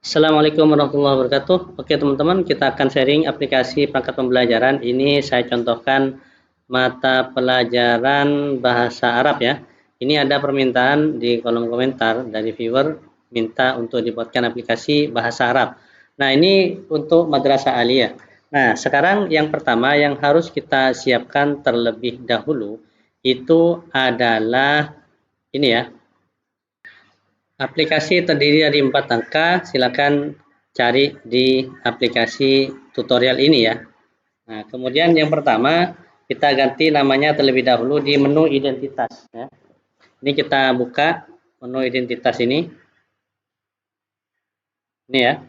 Assalamualaikum warahmatullahi wabarakatuh. Oke teman-teman, kita akan sharing aplikasi perangkat pembelajaran. Ini saya contohkan mata pelajaran bahasa Arab ya. Ini ada permintaan di kolom komentar dari viewer minta untuk dibuatkan aplikasi bahasa Arab. Nah ini untuk madrasah aliyah. Nah sekarang yang pertama yang harus kita siapkan terlebih dahulu itu adalah ini ya. Aplikasi terdiri dari 4 angka, silakan cari di aplikasi tutorial ini ya. Nah, kemudian yang pertama kita ganti namanya terlebih dahulu di menu identitas ya. Ini kita buka menu identitas ini. Ini ya.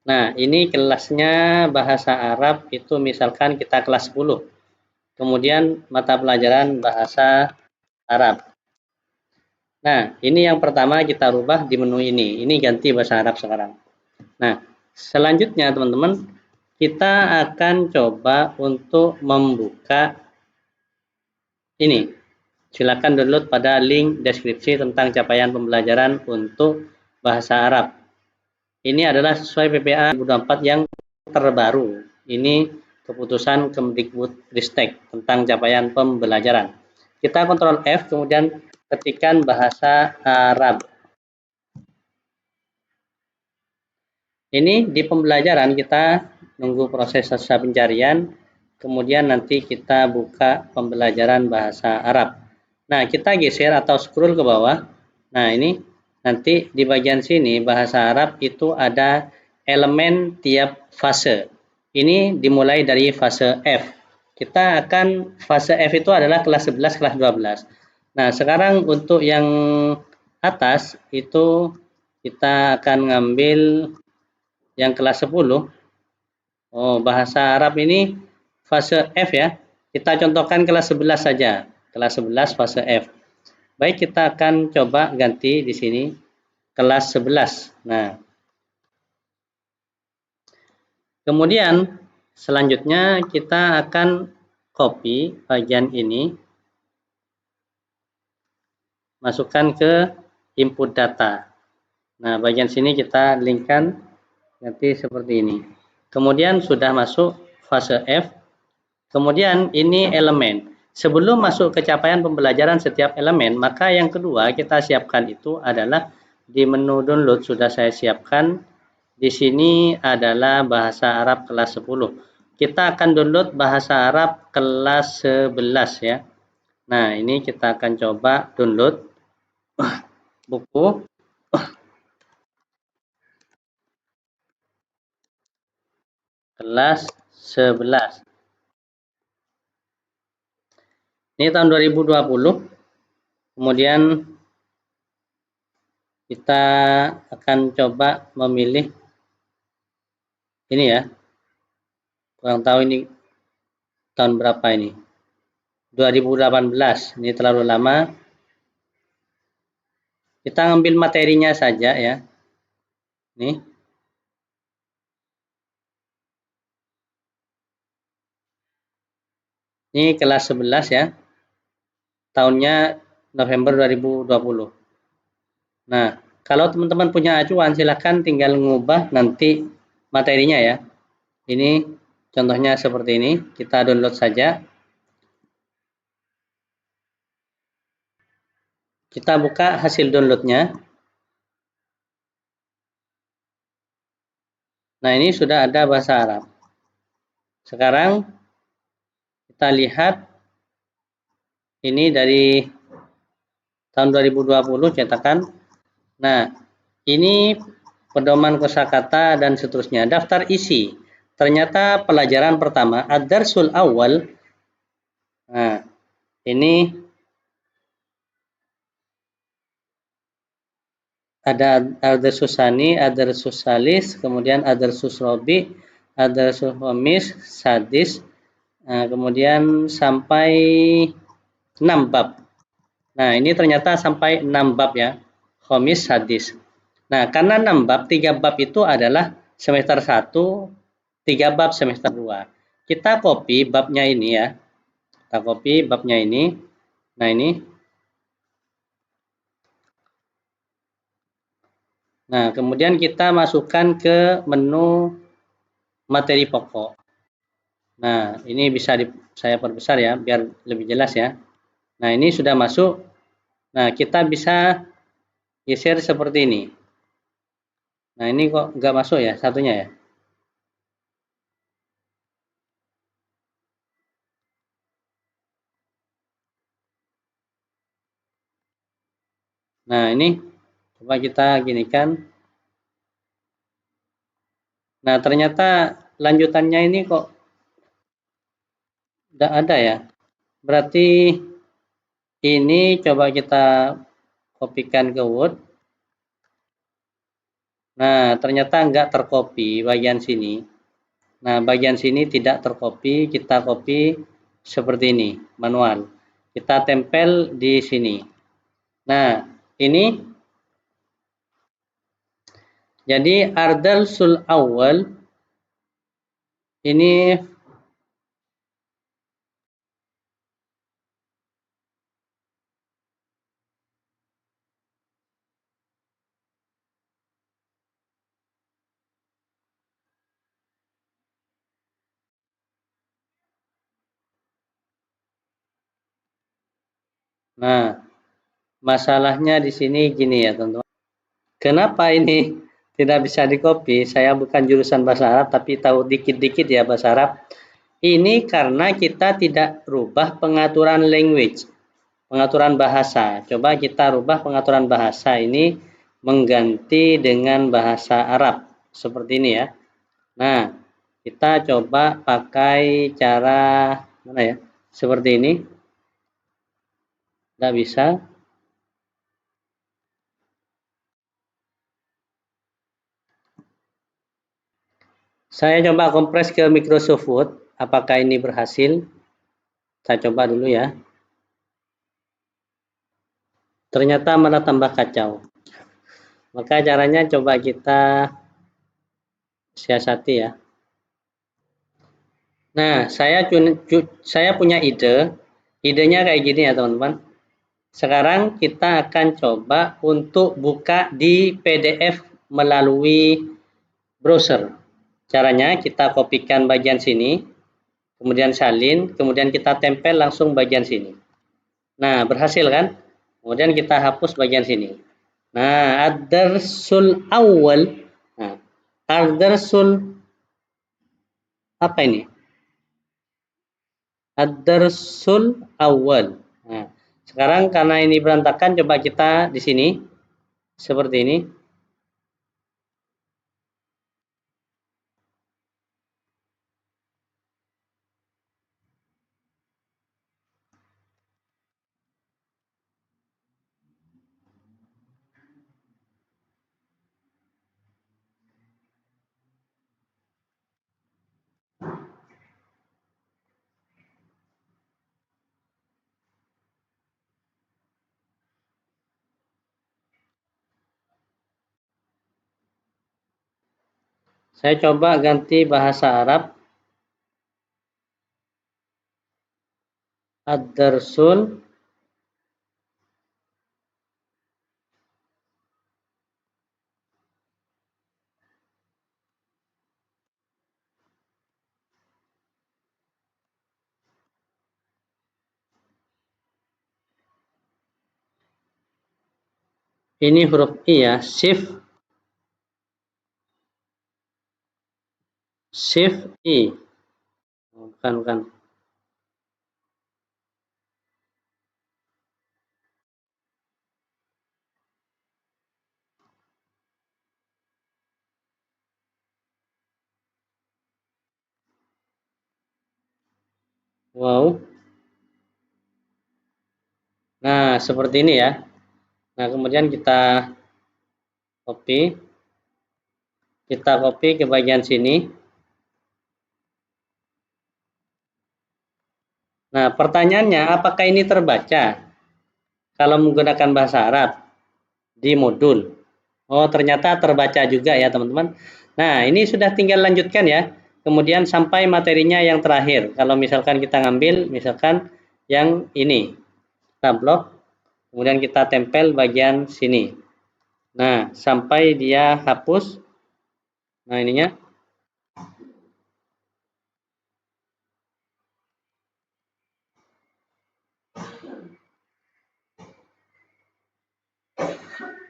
Nah, ini kelasnya bahasa Arab itu misalkan kita kelas 10. Kemudian mata pelajaran bahasa Arab. Nah, ini yang pertama kita rubah di menu ini. Ini ganti bahasa Arab sekarang. Nah, selanjutnya teman-teman, kita akan coba untuk membuka ini. Silakan download pada link deskripsi tentang capaian pembelajaran untuk bahasa Arab. Ini adalah sesuai PPA 2024 yang terbaru. Ini keputusan Kemdikbudristek tentang capaian pembelajaran. Kita kontrol F, kemudian ketikkan bahasa Arab. Ini di pembelajaran kita nunggu proses selesai pencarian, kemudian nanti kita buka pembelajaran bahasa Arab. Nah, kita geser atau scroll ke bawah. Nah, ini nanti di bagian sini bahasa Arab itu ada elemen tiap fase. Ini dimulai dari fase F. Kita akan fase F itu adalah kelas 11, kelas 12. Nah, sekarang untuk yang atas itu kita akan ngambil yang kelas 10. Oh, bahasa Arab ini fase F ya. Kita contohkan kelas 11 saja. Kelas 11 fase F. Baik, kita akan coba ganti di sini kelas 11. Nah, kemudian selanjutnya kita akan copy bagian ini, masukkan ke input data. Nah, bagian sini kita linkkan nanti seperti ini. Kemudian sudah masuk fase F. Kemudian ini elemen. Sebelum masuk ke capaian pembelajaran setiap elemen, maka yang kedua kita siapkan itu adalah di menu download sudah saya siapkan. Di sini adalah bahasa Arab kelas 10. Kita akan download bahasa Arab kelas 11 ya. Nah, ini kita akan coba download buku. Kelas 11. Ini tahun 2020. Kemudian kita akan coba memilih ini ya. Kurang tahu ini tahun berapa ini. 2018. Ini terlalu lama. Kita ambil materinya saja ya. Nih. Ini kelas 11 ya. Tahunnya November 2020. Nah, kalau teman-teman punya acuan silahkan tinggal mengubah nanti materinya ya. Ini contohnya seperti ini. Kita download saja. Kita buka hasil downloadnya. Nah, ini sudah ada bahasa Arab. Sekarang kita lihat ini dari tahun 2020 cetakan. Nah, ini pedoman kosakata dan seterusnya. Daftar isi. Ternyata pelajaran pertama ad-darsul awal. Nah, ini ada ad-darsus tsani, ad-darsus tsalis, kemudian ad-darsus rabi', ad-darsus khamis, sadis. Nah, kemudian sampai 6 bab. Nah, ini ternyata sampai 6 bab ya. Khamis, hadis. Nah, karena 6 bab, 3 bab itu adalah semester 1, 3 bab semester 2. Kita copy babnya ini ya. Kita copy babnya ini. Nah, ini. Nah, kemudian kita masukkan ke menu materi pokok. Nah, ini bisa saya perbesar ya, biar lebih jelas ya. Nah, ini sudah masuk. Nah, kita bisa geser seperti ini. Nah, ini kok nggak masuk ya, satunya ya. Nah, ini coba kita ginikan. Nah, ternyata lanjutannya ini kok tidak ada ya. Berarti ini coba kita kopikan ke Word. Nah, ternyata nggak tercopy bagian sini. Nah, bagian sini tidak tercopy, kita copy seperti ini, manual. Kita tempel di sini. Nah, ini jadi ardal sul awal ini. Nah, masalahnya di sini gini ya, teman-teman. Kenapa ini tidak bisa di-copy? Saya bukan jurusan bahasa Arab, tapi tahu dikit-dikit ya bahasa Arab. Ini karena kita tidak rubah pengaturan language, pengaturan bahasa. Coba kita rubah pengaturan bahasa ini mengganti dengan bahasa Arab. Seperti ini ya. Nah, kita coba pakai cara mana ya? Seperti ini. Tidak bisa. Saya coba kompres ke Microsoft Word. Apakah ini berhasil? Saya coba dulu ya. Ternyata malah tambah kacau. Maka caranya coba kita siasati ya. Nah, saya punya ide. Idenya kayak gini ya teman-teman. Sekarang kita akan coba untuk buka di PDF melalui browser. Caranya kita kopikan bagian sini, kemudian salin, kemudian kita tempel langsung bagian sini. Nah, berhasil kan? Kemudian kita hapus bagian sini. Nah, ad-darsul awal. Nah, ad-darsul apa ini? Ad-darsul awal. Nah, sekarang karena ini berantakan, coba kita di sini seperti ini. Saya coba ganti bahasa Arab. Ad-darsul ini huruf I ya, shift I. Bukan, bukan. Wow. Nah, seperti ini ya. Nah, kemudian kita copy. Kita copy ke bagian sini. Nah, pertanyaannya apakah ini terbaca kalau menggunakan bahasa Arab di modul? Oh, ternyata terbaca juga ya, teman-teman. Nah, ini sudah tinggal lanjutkan ya. Kemudian sampai materinya yang terakhir. Kalau misalkan kita ngambil, misalkan yang ini. Kita blok, kemudian kita tempel bagian sini. Nah, sampai dia hapus. Nah, ininya.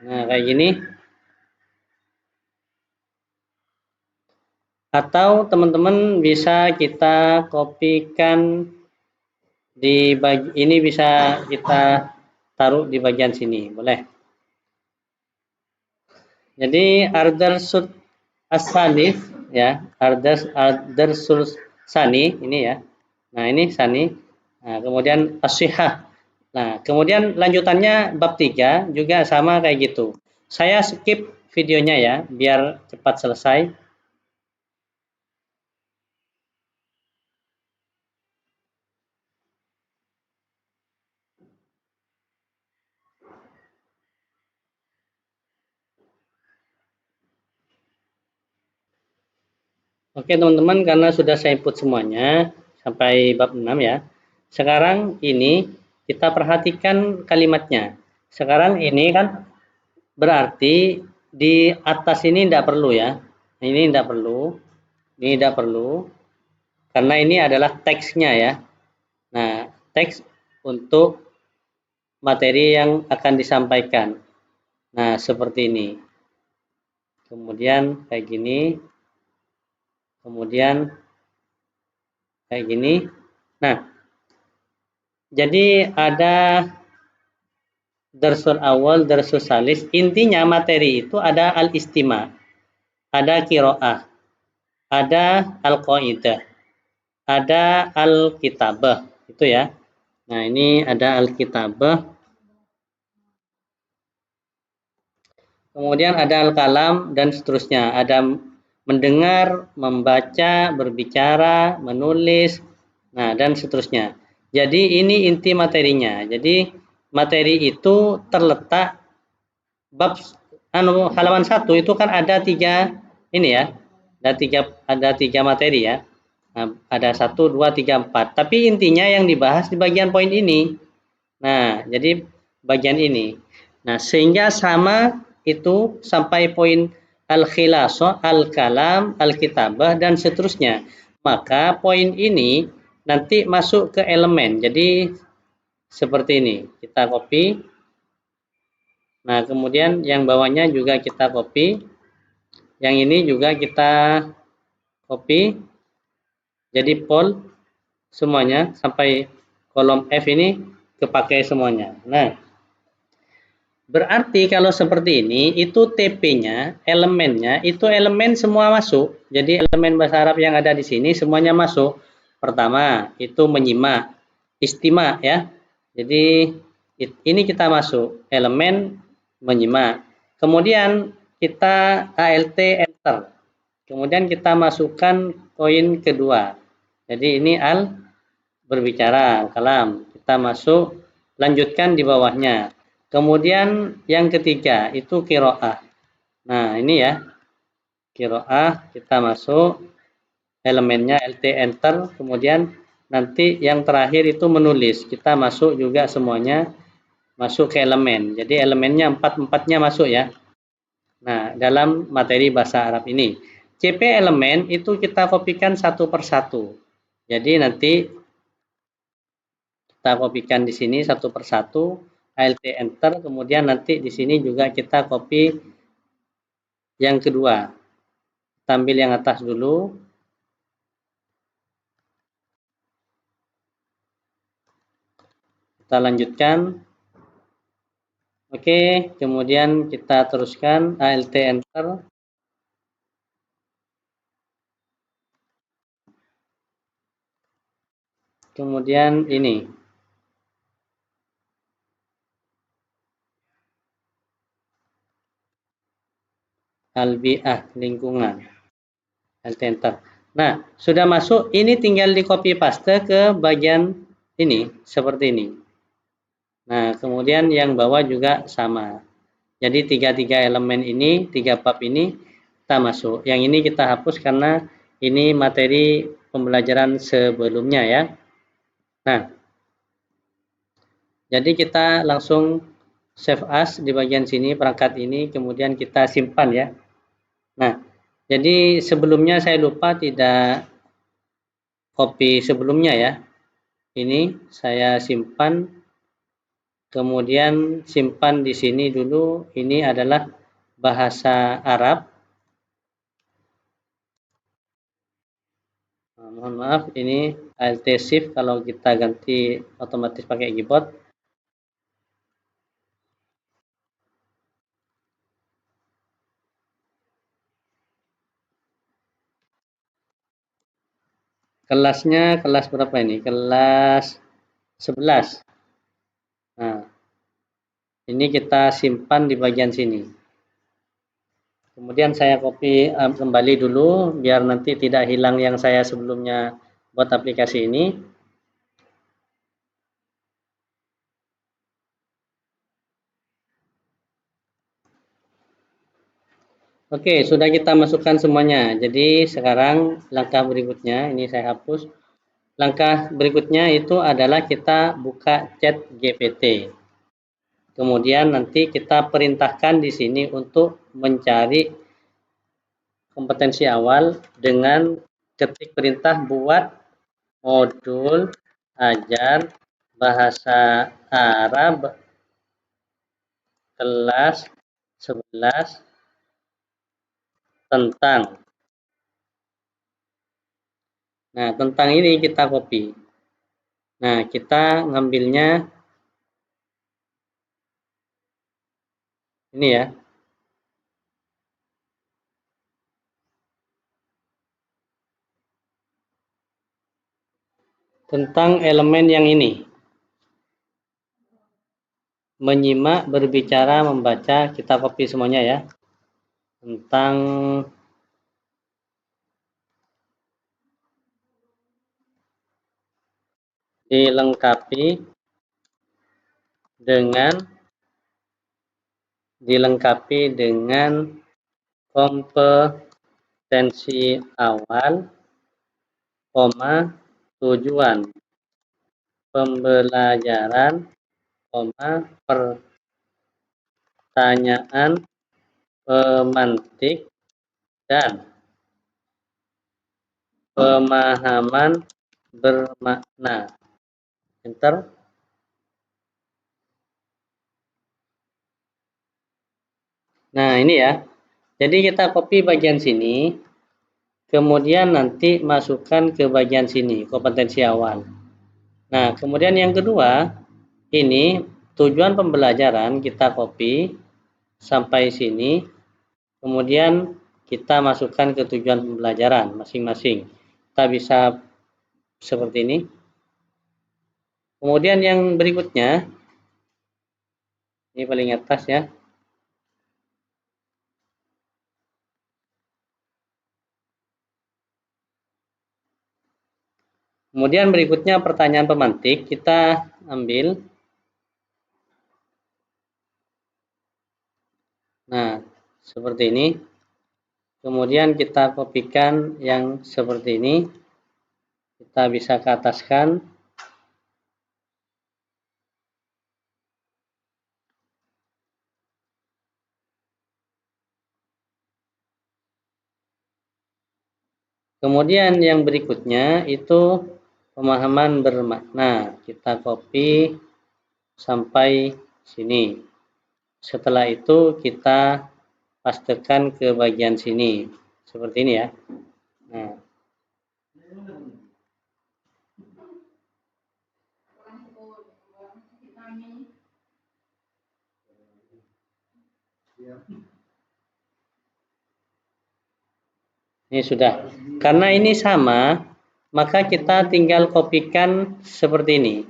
Nah, kayak gini. Atau teman-teman bisa kita kopikan di ini bisa kita taruh di bagian sini, boleh. Jadi Ardarsut As-Sanif ya, Ardarsut Sani ini ya. Nah, ini Sani. Nah, kemudian As-Sihah. Nah, kemudian lanjutannya bab 3 juga sama kayak gitu. Saya skip videonya ya biar cepat selesai. Oke teman-teman, karena sudah saya input semuanya sampai bab 6 ya. Sekarang ini kita perhatikan kalimatnya. Sekarang ini kan berarti di atas ini tidak perlu ya. Ini tidak perlu. Ini tidak perlu. Karena ini adalah teksnya ya. Nah, teks untuk materi yang akan disampaikan. Nah, seperti ini. Kemudian kayak gini. Kemudian kayak gini. Nah, jadi ada darsul awal, darsul salis. Intinya materi itu ada al-istima, ada kiro'ah, ada al-qaidah, ada al-kitabah. Itu ya. Nah, ini ada al-kitabah. Kemudian ada al-kalam dan seterusnya. Ada mendengar, membaca, berbicara, menulis, nah dan seterusnya. Jadi ini inti materinya. Jadi materi itu terletak bab halaman 1 itu kan ada 3 ini ya. Ada tiga materi ya. Nah, ada 1, 2, 3, 4. Tapi intinya yang dibahas di bagian poin ini. Nah, jadi bagian ini. Nah, sehingga sama itu sampai poin al-khilasah, al-kalam, al-kitabah, dan seterusnya. Maka poin ini nanti masuk ke elemen. Jadi seperti ini. Kita copy. Nah, kemudian yang bawahnya juga kita copy. Yang ini juga kita copy. Jadi pol semuanya sampai kolom F ini kepakai semuanya. Nah, berarti kalau seperti ini, itu TP-nya, elemennya, itu elemen semua masuk. Jadi elemen bahasa Arab yang ada di sini semuanya masuk. Pertama, itu menyimak, istimak ya. Jadi ini kita masuk, elemen menyimak. Kemudian kita ALT enter. Kemudian kita masukkan poin kedua. Jadi ini al berbicara, kalam. Kita masuk, lanjutkan di bawahnya. Kemudian yang ketiga itu kiroah. Nah ini ya kiroah kita masuk elemennya LT enter. Kemudian nanti yang terakhir itu menulis. Kita masuk juga semuanya masuk ke elemen. Jadi elemennya empat-empatnya masuk ya. Nah dalam materi bahasa Arab ini CP elemen itu kita kopikan satu persatu. Jadi nanti kita kopikan di sini satu persatu. Alt enter, kemudian nanti di sini juga kita copy yang kedua. Tampil yang atas dulu. Kita lanjutkan. Oke, kemudian kita teruskan Alt enter. Kemudian ini. Albiah, lingkungan. Alt enter. Nah, sudah masuk, ini tinggal di copy paste ke bagian ini, seperti ini. Nah, kemudian yang bawah juga sama. Jadi tiga elemen ini, 3 bab ini kita masuk. Yang ini kita hapus karena ini materi pembelajaran sebelumnya ya. Nah, jadi kita langsung save as di bagian sini perangkat ini, kemudian kita simpan ya. Nah, jadi sebelumnya saya lupa tidak copy sebelumnya ya. Ini saya simpan, kemudian simpan di sini dulu. Ini adalah bahasa Arab. Nah, mohon maaf, ini Alt Shift kalau kita ganti otomatis pakai keyboard. Kelasnya kelas berapa ini? Kelas 11. Nah, ini kita simpan di bagian sini. Kemudian saya copy kembali dulu biar nanti tidak hilang yang saya sebelumnya buat aplikasi ini. Oke, sudah kita masukkan semuanya. Jadi sekarang langkah berikutnya, ini saya hapus. Langkah berikutnya itu adalah kita buka chat GPT. Kemudian nanti kita perintahkan di sini untuk mencari kompetensi awal dengan ketik perintah buat modul ajar bahasa Arab kelas 11 tentang. Nah, tentang ini kita copy. Nah, kita ngambilnya ini ya. Tentang elemen yang ini. Menyimak, berbicara, membaca, kita copy semuanya ya. Tentang dilengkapi dengan kompetensi awal, tujuan pembelajaran, pertanyaan pemantik, dan pemahaman bermakna. Enter. Nah, ini ya. Jadi kita copy bagian sini, kemudian nanti masukkan ke bagian sini, kompetensi awal. Nah, kemudian yang kedua, ini tujuan pembelajaran kita copy sampai sini, kemudian kita masukkan ke tujuan pembelajaran masing-masing. Kita bisa seperti ini. Kemudian yang berikutnya, ini paling atas ya. Kemudian berikutnya pertanyaan pemantik, kita ambil. Nah, seperti ini. Kemudian kita kopikan yang seperti ini. Kita bisa ke ataskan. Kemudian yang berikutnya itu pemahaman bermakna. Kita copy sampai sini. Setelah itu kita pastekan ke bagian sini. Seperti ini ya. Nah. Ini sudah. Karena ini sama, maka kita tinggal kopikan seperti ini.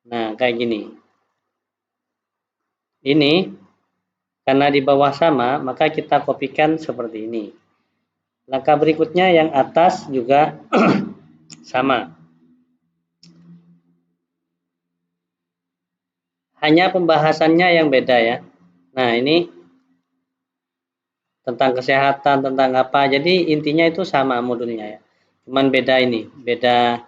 Nah, kayak gini. Ini, karena di bawah sama, maka kita kopikan seperti ini. Langkah berikutnya yang atas juga sama. Hanya pembahasannya yang beda ya. Nah, ini tentang kesehatan, tentang apa. Jadi intinya itu sama modulnya ya. Cuman beda ini, beda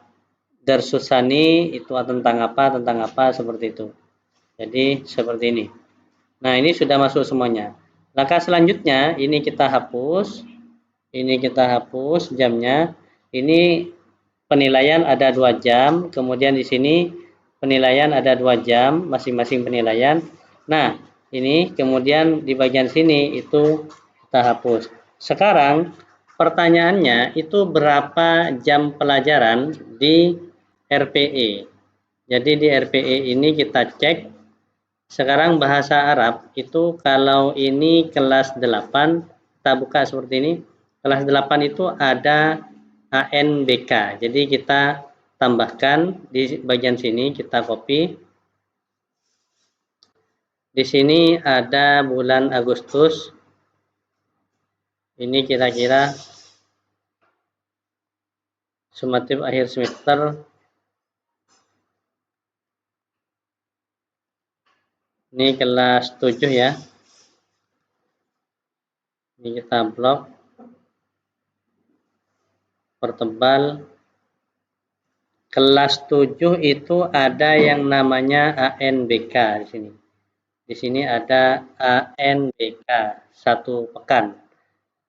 Darsusani itu tentang apa seperti itu. Jadi seperti ini. Nah, ini sudah masuk semuanya. Langkah selanjutnya, ini kita hapus. Ini kita hapus jamnya. Ini penilaian ada 2 jam. Kemudian di sini penilaian ada 2 jam, masing-masing penilaian. Nah, ini kemudian di bagian sini itu kita hapus. Sekarang pertanyaannya itu berapa jam pelajaran di RPE. Jadi di RPE ini kita cek. Sekarang bahasa Arab itu kalau ini kelas 8, kita buka seperti ini. Kelas 8 itu ada ANBK. Jadi kita tambahkan di bagian sini, kita copy. Di sini ada bulan Agustus. Ini kira-kira sumatif akhir semester. Ini kelas 7 ya. Ini kita blok, pertebal. Kelas 7 itu ada yang namanya ANBK di sini. Di sini ada ANBK 1 pekan.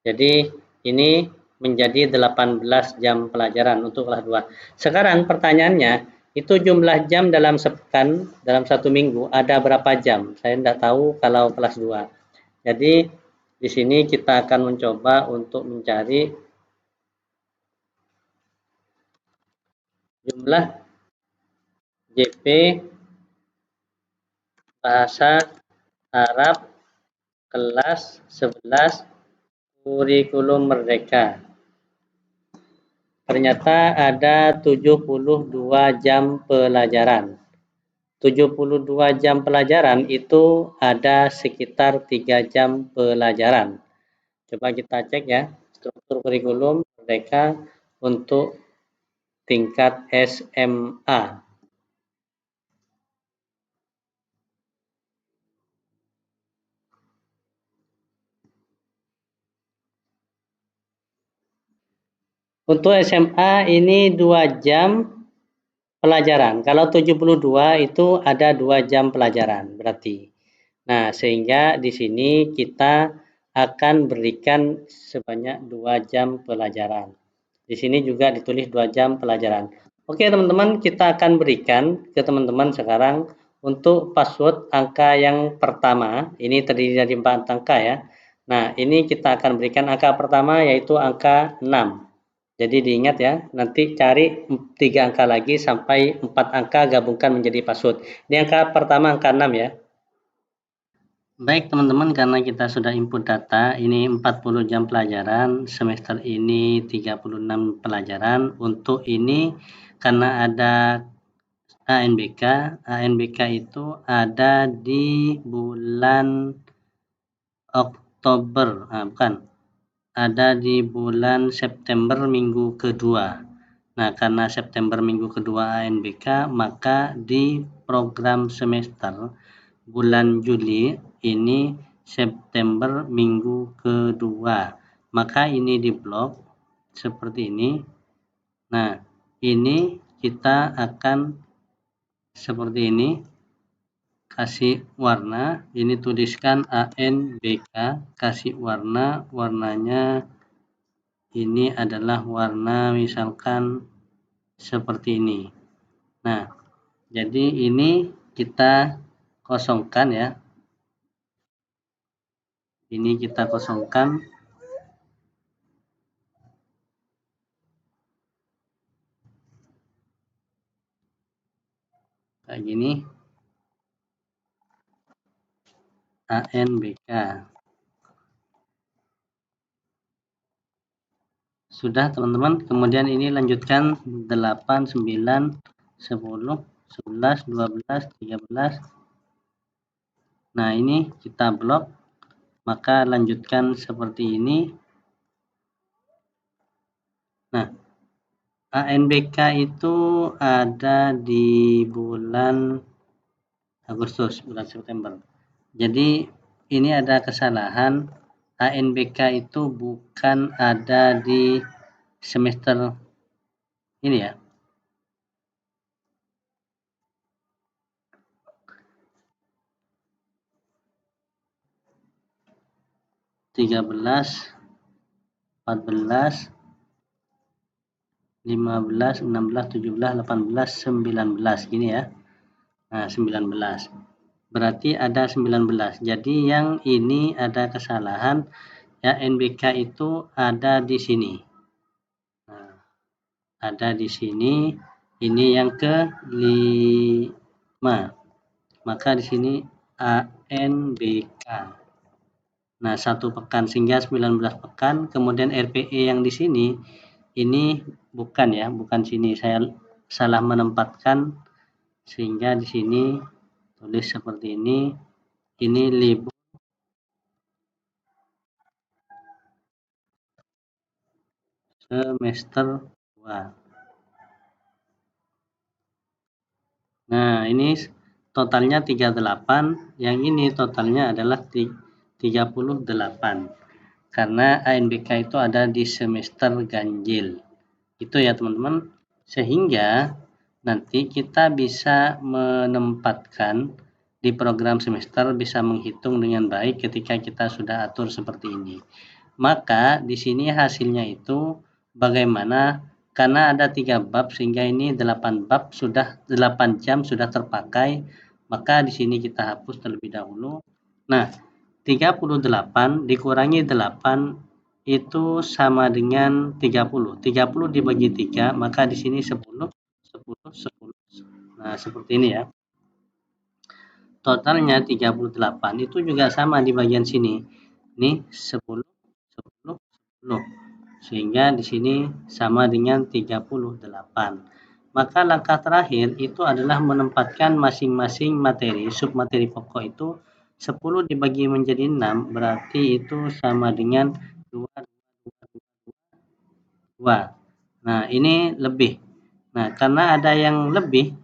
Jadi ini menjadi 18 jam pelajaran untuk kelas 2. Sekarang pertanyaannya, itu jumlah jam dalam sepekan, dalam 1 minggu ada berapa jam? Saya tidak tahu kalau kelas 2. Jadi di sini kita akan mencoba untuk mencari jumlah JP Bahasa Arab kelas 11 kurikulum merdeka. Ternyata ada 72 jam pelajaran. 72 jam pelajaran itu ada sekitar 3 jam pelajaran. Coba kita cek ya, struktur kurikulum merdeka untuk tingkat SMA. Untuk SMA ini 2 jam pelajaran. Kalau 72 itu ada 2 jam pelajaran berarti. Nah, sehingga di sini kita akan berikan sebanyak 2 jam pelajaran. Di sini juga ditulis 2 jam pelajaran. Oke, teman-teman, kita akan berikan ke teman-teman sekarang untuk password angka yang pertama. Ini terdiri dari 4 angka ya. Nah, ini kita akan berikan angka pertama yaitu angka 6. Jadi diingat ya, nanti cari 3 angka lagi sampai 4 angka gabungkan menjadi password. Ini angka pertama angka 6 ya. Baik teman-teman, karena kita sudah input data, ini 40 jam pelajaran, semester ini 36 pelajaran. Untuk ini karena ada ANBK, ANBK itu ada di bulan Oktober, bukan, ada di bulan September minggu kedua. Nah, karena September minggu kedua ANBK, maka di program semester bulan Juli ini September minggu kedua. Maka ini di blok seperti ini. Nah, ini kita akan seperti ini. Kasih warna, ini tuliskan ANBK, kasih warna, warnanya ini adalah warna misalkan seperti ini. Nah, jadi ini kita kosongkan ya. Ini kita kosongkan. Kayak gini. ANBK. Sudah teman-teman, kemudian ini lanjutkan 8, 9, 10, 11, 12, 13. Nah, ini kita blok, maka lanjutkan seperti ini. Nah, ANBK itu ada di bulan Agustus, bulan September. Jadi ini ada kesalahan, ANBK itu bukan ada di semester ini ya. 13, 14, 15, 16, 17, 18, 19 gini ya. Nah, 19. Berarti ada 19. Jadi yang ini ada kesalahan ya, NBK itu ada di sini. Nah, ada di sini. Ini yang ke-5. Maka di sini ANBK. Nah, 1 pekan sehingga 19 pekan. Kemudian RPE yang di sini ini bukan ya, bukan sini. Saya salah menempatkan sehingga di sini tulis seperti ini. Ini libur semester 2. Nah, ini totalnya 38, yang ini totalnya adalah 38. Karena ANBK itu ada di semester ganjil. Itu ya teman-teman. Sehingga nanti kita bisa menempatkan di program semester, bisa menghitung dengan baik ketika kita sudah atur seperti ini. Maka di sini hasilnya itu bagaimana, karena ada 3 bab sehingga ini 8 bab sudah 8 jam sudah terpakai, maka di sini kita hapus terlebih dahulu. Nah, 38 dikurangi 8 itu sama dengan 30. 30 dibagi 3, maka di sini 10, 10, 10. Nah, seperti ini ya. Totalnya 38. Itu juga sama di bagian sini. Ini 10, 10, 10. Sehingga di sini sama dengan 38. Maka langkah terakhir itu adalah menempatkan masing-masing materi, submateri pokok itu 10 dibagi menjadi 6, berarti itu sama dengan 2, 2. Nah, ini lebih. Nah, karena ada yang lebih,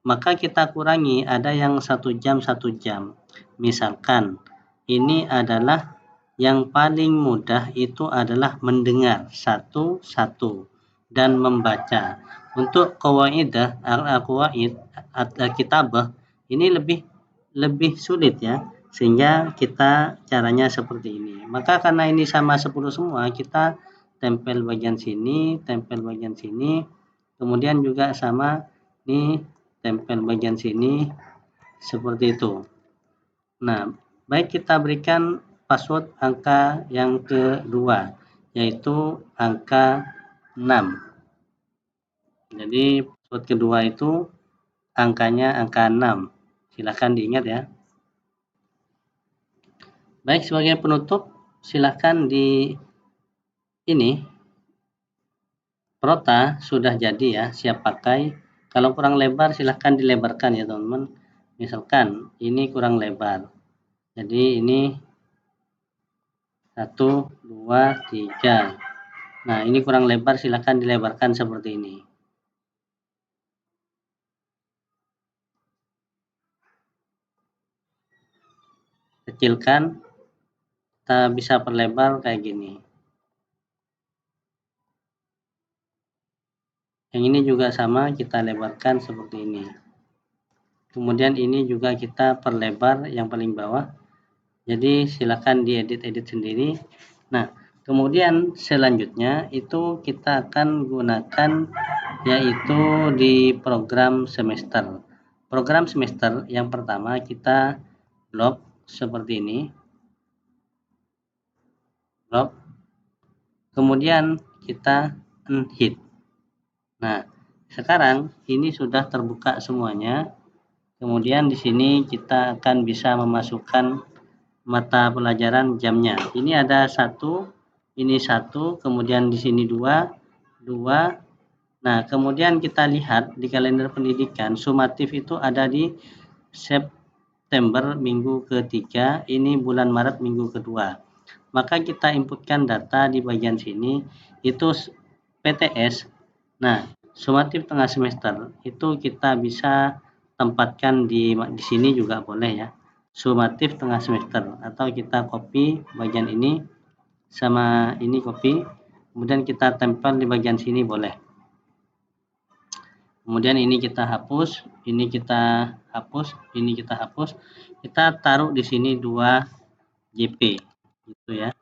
maka kita kurangi, ada yang 1 jam 1 jam. Misalkan ini adalah yang paling mudah itu adalah mendengar satu-satu dan membaca. Untuk qawaidah, al-qawaid, kitabah ini lebih sulit ya. Sehingga kita caranya seperti ini. Maka karena ini sama 10 semua, kita tempel bagian sini, tempel bagian sini. Kemudian juga sama ini tempel bagian sini seperti itu. Nah, baik kita berikan password angka yang kedua, yaitu angka 6. Jadi password kedua itu angkanya angka 6. Silahkan diingat ya. Baik, sebagai penutup, silahkan di ini Prota sudah jadi ya, siap pakai. Kalau kurang lebar silahkan dilebarkan ya teman-teman. Misalkan ini kurang lebar. Jadi ini 1, 2, 3. Nah, ini kurang lebar, silahkan dilebarkan seperti ini. Kecilkan, kita bisa perlebar kayak gini. Yang ini juga sama, kita lebarkan seperti ini. Kemudian ini juga kita perlebar yang paling bawah. Jadi silakan diedit-edit sendiri. Nah, kemudian selanjutnya itu kita akan gunakan yaitu di program semester. Program semester yang pertama kita blok seperti ini. Blok. Kemudian kita unhid. Nah, sekarang ini sudah terbuka semuanya. Kemudian di sini kita akan bisa memasukkan mata pelajaran jamnya. Ini ada 1, ini 1, kemudian di sini 2, 2. Nah, kemudian kita lihat di kalender pendidikan, sumatif itu ada di September minggu ketiga, ini bulan Maret minggu kedua. Maka kita inputkan data di bagian sini, itu PTS. Nah, sumatif tengah semester itu kita bisa tempatkan di sini juga boleh ya. Sumatif tengah semester, atau kita copy bagian ini sama ini copy, kemudian kita tempel di bagian sini boleh. Kemudian ini kita hapus, ini kita hapus, ini kita hapus. Kita taruh di sini 2 JP gitu ya.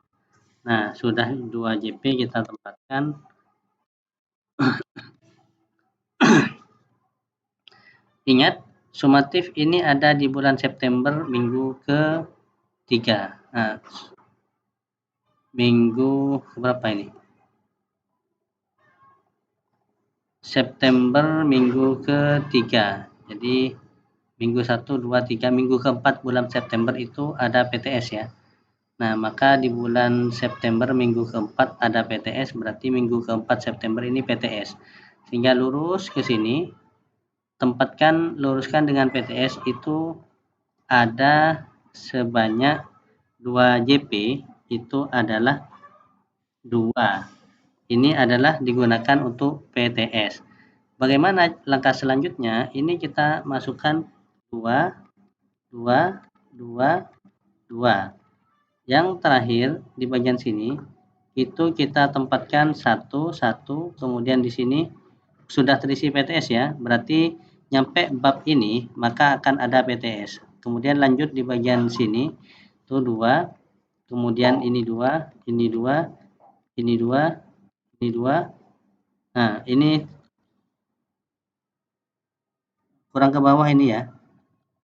Nah, sudah 2 JP kita tempatkan. Ingat, sumatif ini ada di bulan September minggu ke-3. Nah, minggu berapa ini? September minggu ke-3. Jadi minggu 1, 2, 3, minggu ke-4 bulan September itu ada PTS ya. Nah, maka di bulan September minggu ke-4 ada PTS, berarti minggu ke-4 September ini PTS. Sehingga lurus ke sini, luruskan dengan PTS itu ada sebanyak 2 JP, itu adalah 2. Ini adalah digunakan untuk PTS. Bagaimana langkah selanjutnya? Ini kita masukkan 2, 2, 2, 2. Yang terakhir di bagian sini itu kita tempatkan 1, 1, kemudian di sini sudah terisi PTS ya, berarti nyampe bab ini maka akan ada PTS. Kemudian lanjut di bagian sini itu 2, kemudian ini 2, ini 2, ini 2, ini 2. Nah, ini kurang ke bawah ini ya.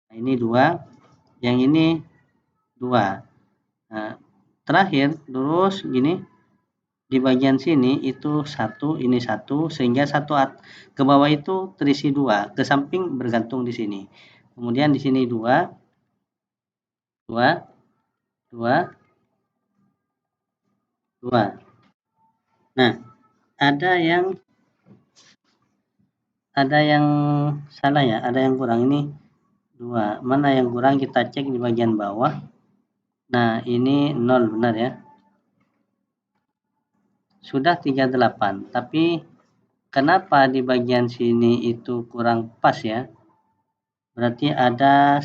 Nah, ini 2, yang ini 2. Nah, terakhir lurus gini di bagian sini itu 1, ini 1, sehingga satu ke bawah itu terisi 2, ke samping bergantung di sini. Kemudian di sini 2, 2, 2, 2. Nah, ada yang salah ya, ada yang kurang ini 2. Mana yang kurang kita cek di bagian bawah. Nah, ini 0 benar ya. Sudah 38, tapi kenapa di bagian sini itu kurang pas ya? Berarti ada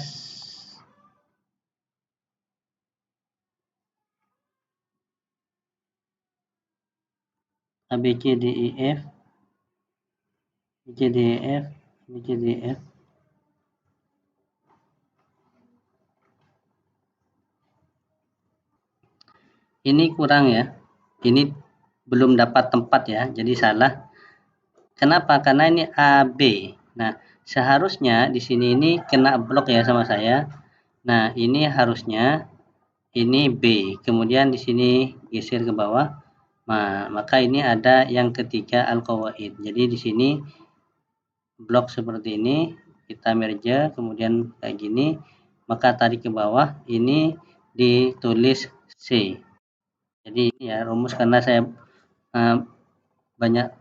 A, B, C, D, E, F, B, C, D, E, F, B, C, D, E, F. Ini kurang ya. Ini belum dapat tempat ya, jadi salah. Kenapa? Karena ini A, B. Nah, seharusnya di sini ini kena blok ya sama saya. Nah, ini harusnya ini B. Kemudian di sini geser ke bawah. Nah, maka ini ada yang ketiga al-qawaid. Jadi di sini blok seperti ini kita merge, kemudian kayak gini, maka tarik ke bawah, ini ditulis C. Jadi ini ya rumus, karena saya banyak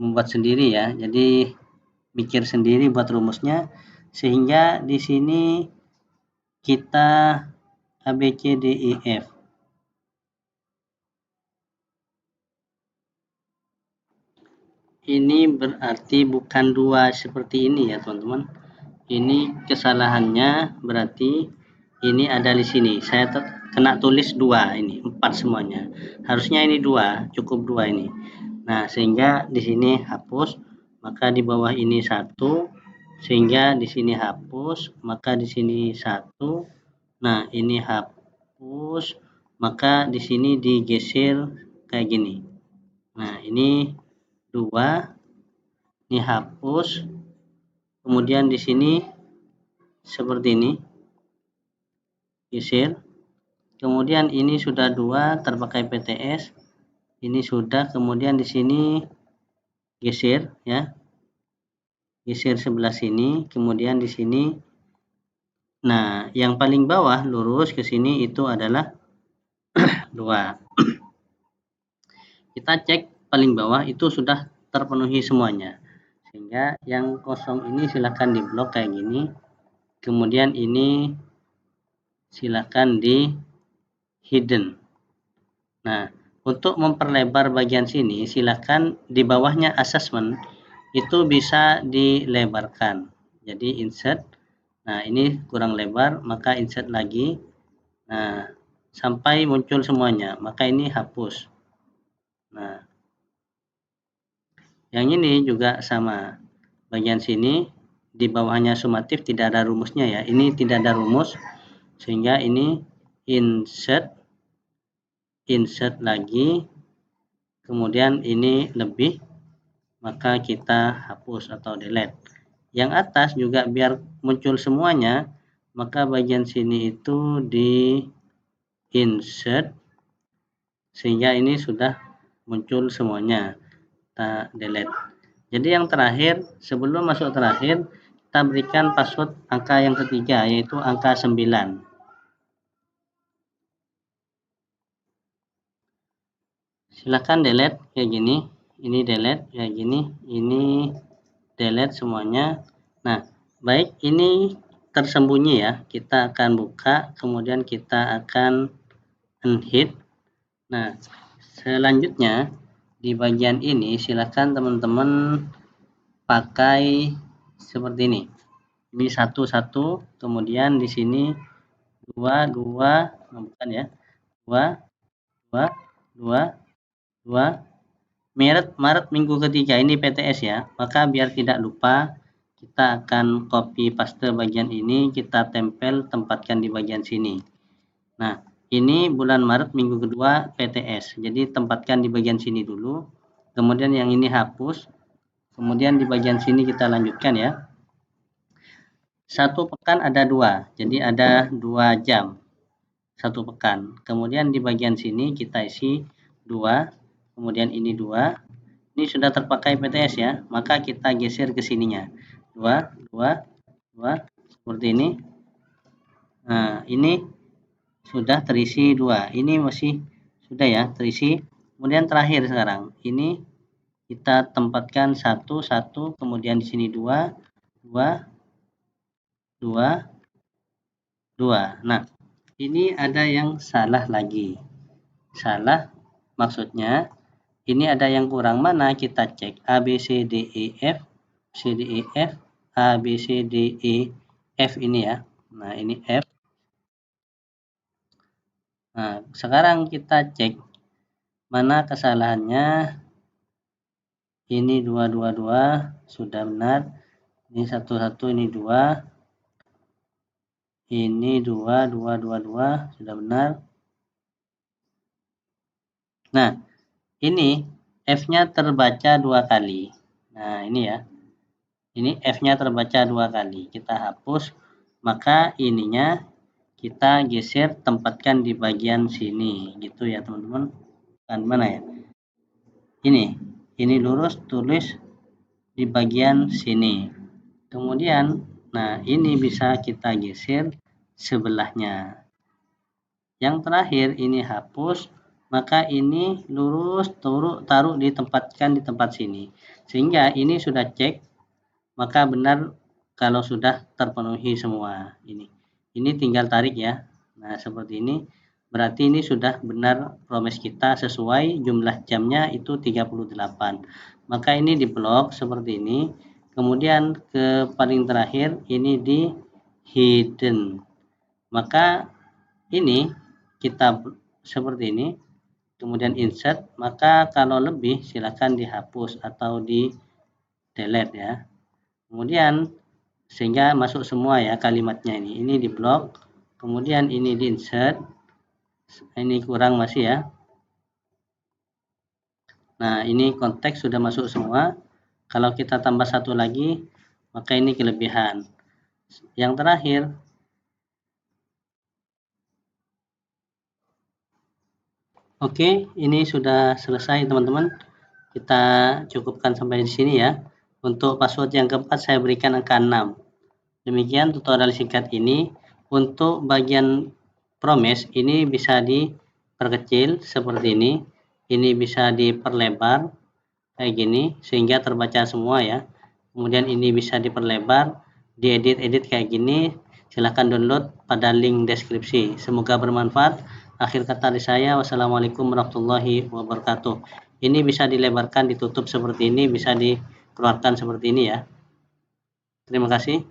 membuat sendiri ya, jadi mikir sendiri buat rumusnya, sehingga di sini kita A, B, C, D, E, F. Ini berarti bukan 2 seperti ini ya teman-teman. Ini kesalahannya berarti ini ada di sini. Saya kena tulis 2 ini, 4 semuanya. Harusnya ini 2, cukup 2 ini. Nah, sehingga di sini hapus, maka di bawah ini 1, sehingga di sini hapus, maka di sini 1. Nah, ini hapus, maka di sini digeser kayak gini. Nah, ini 2, ini hapus, kemudian di sini seperti ini, geser, kemudian ini sudah 2 terpakai PTS, ini sudah, kemudian di sini geser ya, geser sebelah sini, kemudian di sini. Nah, yang paling bawah lurus ke sini itu adalah 2. Kita cek paling bawah itu sudah terpenuhi semuanya, sehingga yang kosong ini silakan diblok kayak gini, kemudian ini silakan di hidden. Nah, untuk memperlebar bagian sini silakan di bawahnya assessment itu bisa dilebarkan, jadi insert. Nah, ini kurang lebar, maka insert lagi. Nah, sampai muncul semuanya, maka ini hapus. Nah, yang ini juga sama, bagian sini di bawahnya sumatif tidak ada rumusnya ya, ini tidak ada rumus, sehingga ini insert, insert lagi, kemudian ini lebih, maka kita hapus atau delete. Yang atas juga biar muncul semuanya, maka bagian sini itu di insert, sehingga ini sudah muncul semuanya. Kita delete. Jadi yang terakhir, sebelum masuk terakhir, kita berikan password angka yang ketiga, yaitu angka 9. Silakan delete kayak gini, ini delete kayak gini, ini delete semuanya. Nah, baik, ini tersembunyi ya, kita akan buka, kemudian kita akan unhide. Nah, selanjutnya di bagian ini silakan teman-teman pakai seperti ini. Ini 1, kemudian di sini 2, bukan ya, 2, 2, Maret minggu ketiga, ini PTS ya, maka biar tidak lupa kita akan copy paste bagian ini, kita tempel, tempatkan di bagian sini. Nah, ini bulan Maret minggu kedua PTS, jadi tempatkan di bagian sini dulu, kemudian yang ini hapus, kemudian di bagian sini kita lanjutkan ya. 1 pekan ada 2, jadi ada 2 jam 1 pekan. Kemudian di bagian sini kita isi 2, kemudian ini 2. Ini sudah terpakai PTS ya, maka kita geser ke sininya. 2, seperti ini. Nah, ini sudah terisi 2. Ini masih sudah ya, terisi. Kemudian terakhir sekarang, ini kita tempatkan 1, kemudian di sini 2. Nah, ini ada yang salah lagi. Salah maksudnya ini ada yang kurang, mana kita cek A, B, C, D, E, F, C, D, E, F, A, B, C, D, E, F ini ya. Nah, ini F. Nah, sekarang kita cek mana kesalahannya. Ini 2, sudah benar. Ini 1, ini 2. Ini 2, sudah benar. Nah, ini F-nya terbaca 2 kali. Nah, ini ya. Ini F-nya terbaca 2 kali. Kita hapus, maka ininya kita geser, tempatkan di bagian sini. Gitu ya, teman-teman. Kan mana ya? Ini lurus, tulis di bagian sini. Kemudian, nah ini bisa kita geser sebelahnya. Yang terakhir ini hapus, maka ini lurus, taruh ditempatkan di tempat sini. Sehingga ini sudah cek, maka benar kalau sudah terpenuhi semua ini. Ini tinggal tarik ya. Nah, seperti ini. Berarti ini sudah benar promes kita sesuai jumlah jamnya itu 38. Maka ini di blok seperti ini. Kemudian ke paling terakhir ini di hidden. Maka ini kita seperti ini. Kemudian insert, maka kalau lebih silakan dihapus atau di delete ya. Kemudian sehingga masuk semua ya kalimatnya ini di blok, kemudian ini di insert, ini kurang masih ya. Nah, ini konteks sudah masuk semua. Kalau kita tambah 1 lagi, maka ini kelebihan. Yang terakhir, oke, ini sudah selesai teman-teman. Kita cukupkan sampai di sini ya. Untuk password yang keempat saya berikan angka 6. Demikian tutorial singkat ini. Untuk bagian promise ini bisa diperkecil seperti ini. Ini bisa diperlebar kayak gini sehingga terbaca semua ya. Kemudian ini bisa diperlebar, diedit kayak gini. Silahkan download pada link deskripsi. Semoga bermanfaat. Akhir kata dari saya, wassalamualaikum warahmatullahi wabarakatuh. Ini bisa dilebarkan, ditutup seperti ini, bisa dikeluarkan seperti ini ya. Terima kasih.